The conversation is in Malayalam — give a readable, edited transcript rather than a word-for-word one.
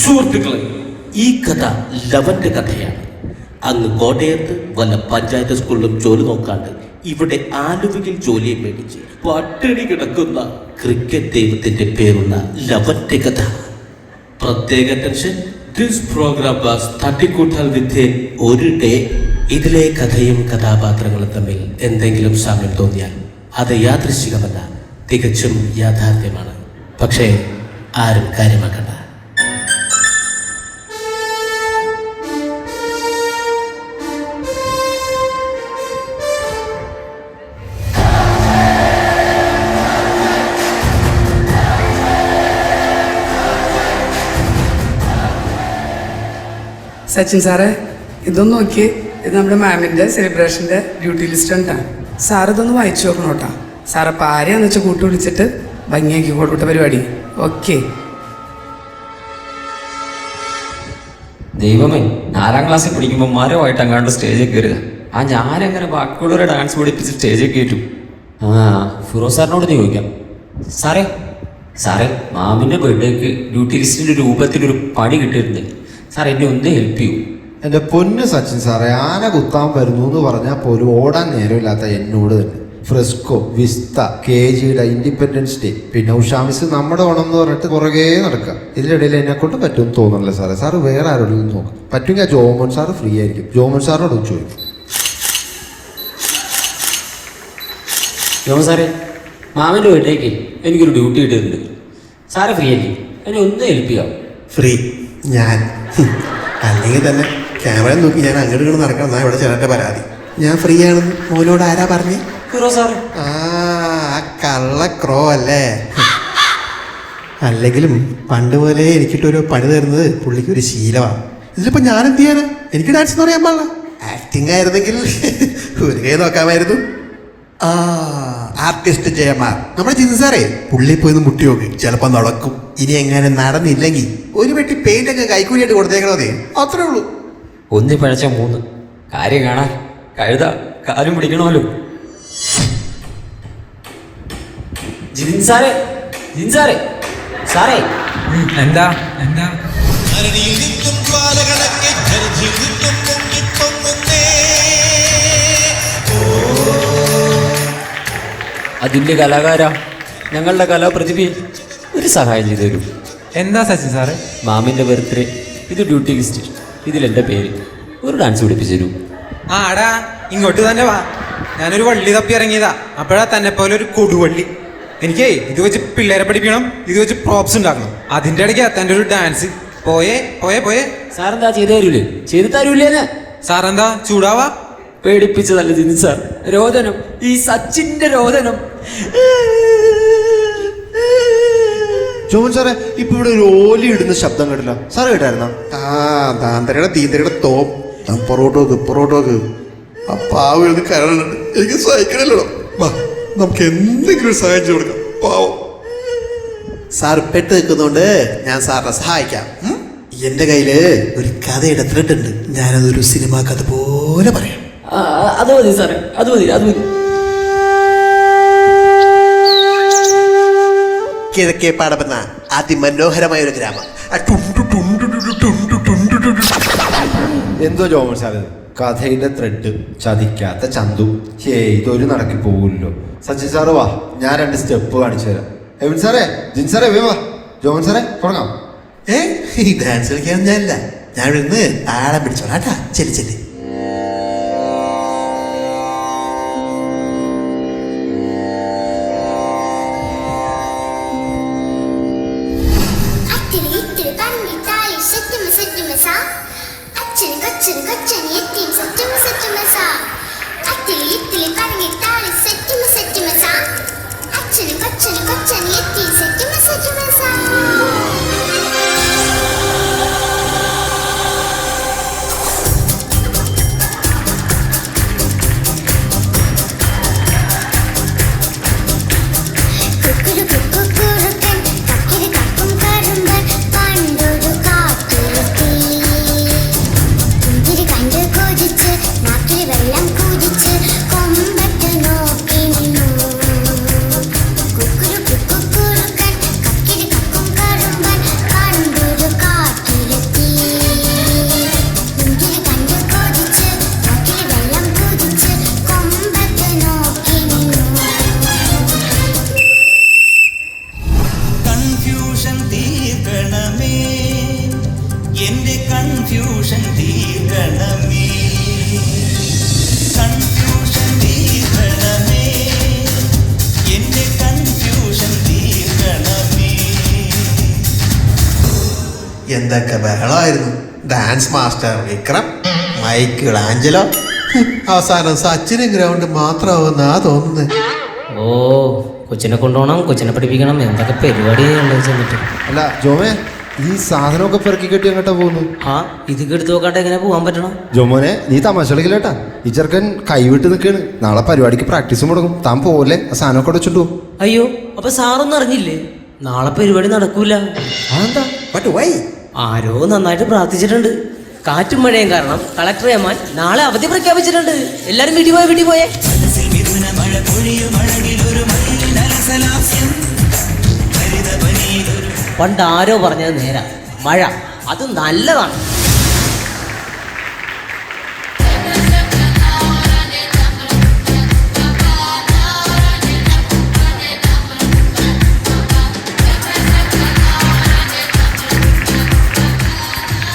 സുഹൃത്തുക്കളെ, ഈ കഥ ലവന്റെ കഥയാണ്. അങ്ങ് കോട്ടയത്ത് വല്ല പഞ്ചായത്ത് സ്കൂളിലും ജോലി നോക്കാണ്ട് ഇവിടെ ആലുവയിൽ ജോലിയെ മേടിച്ച് പട്ടിണി കിടക്കുന്ന ക്രിക്കറ്റ് ദൈവത്തിന്റെ പേരുള്ള ലവന്റെ കഥ. പ്രത്യേക ടെൻഷൻ, ദിസ് പ്രോഗ്രാം വാസ് തട്ടിക്കൂട്ടൽ വിത്ത് ഒരു ഡേ. ഇതിലെ കഥയും കഥാപാത്രങ്ങളും തമ്മിൽ എന്തെങ്കിലും സാമ്യം തോന്നിയാൽ അത് യാദൃശ്ചികമല്ല, തികച്ചും യാഥാർത്ഥ്യമാണ്. പക്ഷേ ആരും കാര്യമാക്കണ്ട. സച്ചിൻ സാറേ, ഇതൊന്ന് നോക്കിയേ. ഇത് നമ്മുടെ മാമിൻ്റെ സെലിബ്രേഷൻ്റെ ഡ്യൂട്ടി ലിസ്റ്റ് ഉണ്ടാ. സാർ ഇതൊന്ന് വായിച്ചു നോക്കണം കേട്ടോ. സാറപ്പോൾ ആരെയാന്ന് വെച്ചാൽ കൂട്ടി വിളിച്ചിട്ട് ഭംഗിയാക്കി കൊടുത്ത പരിപാടി. ഓക്കെ. ദൈവമേ, 4ാം ക്ലാസ്സിൽ പഠിക്കുമ്പോൾ മരമായിട്ട് അങ്ങാണ്ട് സ്റ്റേജിൽ കയറുക. ഞാനെങ്ങനെ ബാക്കിയുള്ളവരെ ഡാൻസ് പഠിപ്പിച്ച് സ്റ്റേജിൽ കയറ്റും? ഫിറോസ് സാറിനോട് ചോദിക്കാം. സാറേ സാറേ മാമിൻ്റെ ബർത്ത്ഡേക്ക് ഡ്യൂട്ടി ലിസ്റ്റിൻ്റെ രൂപത്തിലൊരു പണി കിട്ടിയിട്ടുണ്ട്. സാർ എന്നെ ഒന്ന് ഹെൽപ്പ് ചെയ്യൂ. എൻ്റെ പൊന്ന് സച്ചിൻ സാറേ, ആന കുത്താൻ വരുന്നു എന്ന് പറഞ്ഞാൽ പോലും ഓടാൻ നേരമില്ലാത്ത എന്നോട് തന്നെ ഫ്രെസ്കോ, വിസ്ത, KGയുടെ ഇൻഡിപെൻഡൻസ് ഡേ, പിന്നെ ഉഷാമിസ് നമ്മുടെ ഓണം എന്ന് പറഞ്ഞിട്ട് പുറകെ നടക്കുക. ഇതിനിടയിൽ എന്നെ കൊണ്ട് പറ്റുമെന്ന് തോന്നുന്നില്ല സാറേ. സാറ് വേറെ ആരോടും നോക്കാം. പറ്റുമെങ്കിൽ ജോമോൻ സാറ് ഫ്രീ ആയിരിക്കും. ജോമോൻ സാറിനോട് ചോദിക്കും. ജോമോൻ സാറേ, മാമൻ്റെ ബർത്ത്ഡേക്ക് എനിക്കൊരു ഡ്യൂട്ടി കിട്ടിയിട്ടുണ്ട്. സാറ് ഫ്രീ അല്ലേ? എന്നെ ഒന്ന് ഹെൽപ്പ് ചെയ്യാം. ഫ്രീ ഞാൻ അല്ലെങ്കിൽ തന്നെ ക്യാമറ നോക്കി ഞാൻ അങ്ങോട്ട് ഇങ്ങോട്ട് നടക്കണം എന്നാ ഇവിടെ ചേട്ടൻ്റെ പരാതി. ഞാൻ ഫ്രീ ആണെന്ന് മോനോട് ആരാ പറഞ്ഞേ? സാറ് കള്ള ക്രോ അല്ലേ? അല്ലെങ്കിലും പണ്ട് പോലെ എനിക്കിട്ടൊരു പണി തരുന്നത് പുള്ളിക്ക് ഒരു ശീലമാണ്. ഇതിലിപ്പോൾ ഞാൻ എന്ത് ചെയ്യാനാ? എനിക്ക് ഡാൻസ് എന്ന് പറയാൻ പാടില്ല. ആക്ടിങ് ആയിരുന്നെങ്കിൽ ഒരു കൈ നോക്കാമായിരുന്നു. ആർട്ടിസ്റ്റ് ജയമാർ, നമ്മുടെ ജിൻ സാറേ, പുള്ളി പോയി ഒന്ന് മുട്ടി നോക്കി, ചിലപ്പോൾ നടക്കും. ഇനി എങ്ങനെ നടന്നില്ലെങ്കിൽ ഒരു വെട്ടി പെയിന്റ് ഒക്കെ കൈക്കൂലിയായിട്ട് കൊടുത്തേക്കണതേ, അത്രേ ഉള്ളൂ. ഒന്നി പഴച്ച 3 കാര്യം കാണാൻ കഴുത കാലും പിടിക്കണമല്ലോ. ജിതിൻ സാറേ, ജിതിൻ സാറേ, സാറേ എന്താ എന്താ അതിൻ്റെ കലാകാര, ഞങ്ങളുടെ കലാപ്രതിഭയെ ഒരു സഹായം ചെയ്തു തരൂ. എന്താ സച്ചിൻ സാറേ? മാമിൻ്റെ ബർത്ത്ഡേ, ഇത് ഡ്യൂട്ടി ലിസ്റ്റ്, ഇതിലെൻ്റെ പേര്, ഒരു ഡാൻസ് പഠിപ്പിച്ചു തരൂ. ആടാ, ഇങ്ങോട്ട് തന്നെ വാ. ഞാനൊരു വള്ളി തപ്പി ഇറങ്ങിയതാ. അപ്പോഴാ തന്നെ പോലെ ഒരു കൊടുവള്ളി. എനിക്കേ ഇത് വെച്ച് പിള്ളേരെ പഠിപ്പിക്കണം, ഇത് വെച്ച് പ്രോപ്സ് ഉണ്ടാക്കണം. അതിൻ്റെ ഇടയ്ക്ക് തൻ്റെ ഒരു ഡാൻസ്. പോയേ പോയേ പോയേ. സാറെന്താ ചെയ്തു തരൂലേ? ചെയ്തു തരൂലേന്ന്. സാറെന്താ ചൂടാവാ? പേടിപ്പിച്ചതല്ല ജിതിൻ സാർ, രോദനം, ഈ സച്ചിൻ്റെ രോദനം. ജോമോൻ സാറേ, ഇപ്പൊ ഇവിടെ ഒരു ഓലി ഇടുന്ന ശബ്ദം കേട്ടില്ല. സാറ് കേട്ടായിരുന്നോ? താന്തരയുടെ തീന്തരയുടെ തോം പൊറോട്ടോക്ക് ആ പാവം കരളുണ്ട്. എനിക്ക് സഹിക്കണല്ലോ. നമുക്ക് എന്തെങ്കിലും ഒരു സഹായം ചെയ്ത് കൊടുക്കാം. പാവം സാർ പെട്ട് നിൽക്കുന്നോണ്ട് ഞാൻ സാറിനെ സഹായിക്കാം. എന്റെ കയ്യില് ഒരു കഥയുടെ ത്രെഡ് ഉണ്ട്. ഞാനതൊരു സിനിമാ കഥ പോലെ പറയാം. അത് മതി സാറേ, അത് മതി, അത് മതി. കിഴക്കേ പാടമെന്ന അതിമനോഹരമായ ഒരു ഗ്രാമം. എന്തോ ജോമോൻ സാറ്, കഥയുടെ ത്രെഡ്, ചതിക്കാത്ത ചന്തു. ഇതൊരു നടക്കി പോകില്ലല്ലോ. സച്ചിൻ സാറ് വാ, ഞാൻ 2 സ്റ്റെപ്പ് കാണിച്ചു തരാം. എവിൻ സാറേ, ജിൻ സാറേ, വാ. ജോമോൻ സാറേ, തുടങ്ങാം. ഈ ഡാൻസ് കളിക്കാൻ ഞാനില്ല. ഞാൻ ഇവിടെ നിന്ന് താളം പിടിച്ചോളാം കേട്ടാ. ചെല്ലി കുക്കുരു കുക്കുറുക്കൻ കക്കിരി കക്കും കറുമ്പൻ കൺഫ്യൂഷൻ തീരണമേ, കൺഫ്യൂഷൻ തീരണമേ, എന്റെ കൺഫ്യൂഷൻ തീരണമേ. എന്തൊക്കെ ബഹളമായിരുന്നു. Dance master Vikram, Michael Angelo, അവസാനം സച്ചിന് ഗ്രൗണ്ട് മാത്രമാവുന്നാ തോന്നുന്നത്. ഓ, കൊച്ചിനെ കൊണ്ടുപോകണം, കൊച്ചിനെ പഠിപ്പിക്കണം, എന്തൊക്കെ പരിപാടിയാണ് ചെന്നിട്ട്. അല്ല ജോമേ, ഈ സാധനമൊക്കെ പെറുക്കി കെട്ടി അങ്ങോട്ടാ പോകുന്നു. ആ ഇതൊക്കെ എടുത്തു നോക്കാണ്ട് എങ്ങനെ പോകാൻ പറ്റണം? ജോമോനെ, നീ തമാശ കളിക്കില്ലേട്ടാ. ഈ ചെറുക്കൻ കൈവിട്ട് നിൽക്കാണ്. നാളെ പരിപാടിക്ക് പ്രാക്ടീസ് മുടങ്ങും. താൻ പോലെ ആ സാധനമൊക്കെ വെച്ചിട്ടു. അയ്യോ, അപ്പൊ സാറൊന്നും അറിഞ്ഞില്ലേ? നാളെ പരിപാടി നടക്കൂല. അതെന്താ? But why? ആരോ നന്നായിട്ട് പ്രാർത്ഥിച്ചിട്ടുണ്ട്. കാറ്റും മഴയും കാരണം കളക്ടർ ഏമാൻ നാളെ അവധി പ്രഖ്യാപിച്ചിട്ടുണ്ട്. എല്ലാരും വീട്ടിൽ പോയേ. മനസ്സിൽ മിഥുന മഴ പൊഴിയും അഴകിലൊരു മയിലിൻ അലസലാസ്യം, ഹരിതവനിയിലൊരു പണ്ട് ആരോ പറഞ്ഞത് നേരാ, മഴ അത് നല്ലതാണ്.